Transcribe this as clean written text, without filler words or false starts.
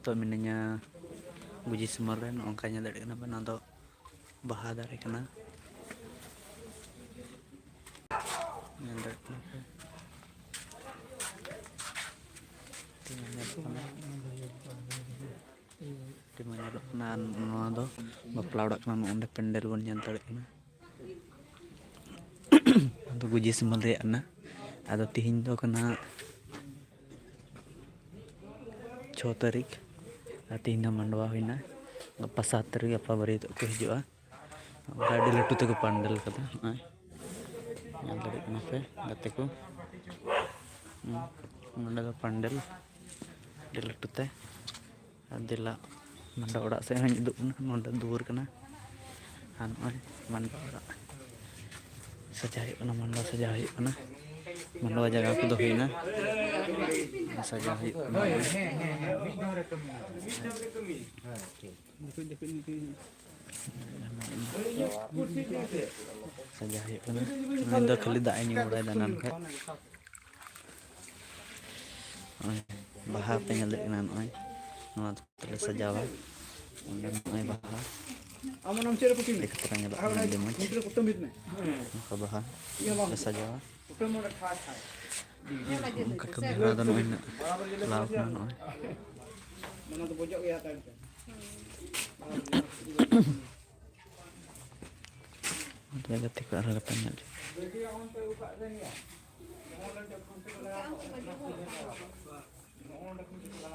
Nitok minanya Guji Semeren ongkanya dari kenapa nanto baha dari kena dimana dok nan do bapla udah kena onde pendel bon nyantar kena untuk Guji Semeren na ada tihin do kena 6 तारीख तीन मंडवा हुईना गप्पा 7 तारीख गप्पा बरी तो को हिजुआ गाड़ी लट्टू तक पंडल कदा पे गते को मंडा पंडल लट्टू ते दिला मंडा ओड़ा से हन नोंडा दुवर कना हान मंडा ओड़ा सजाय कना मंडा सजाय कना मंडवा जगह को दो हुईना सजा सजा खाली दाई उड़ा दाना बाहा पे सजावा बाहा बाहा सजावा kamera dan main lauk nano ada ketik arah katanya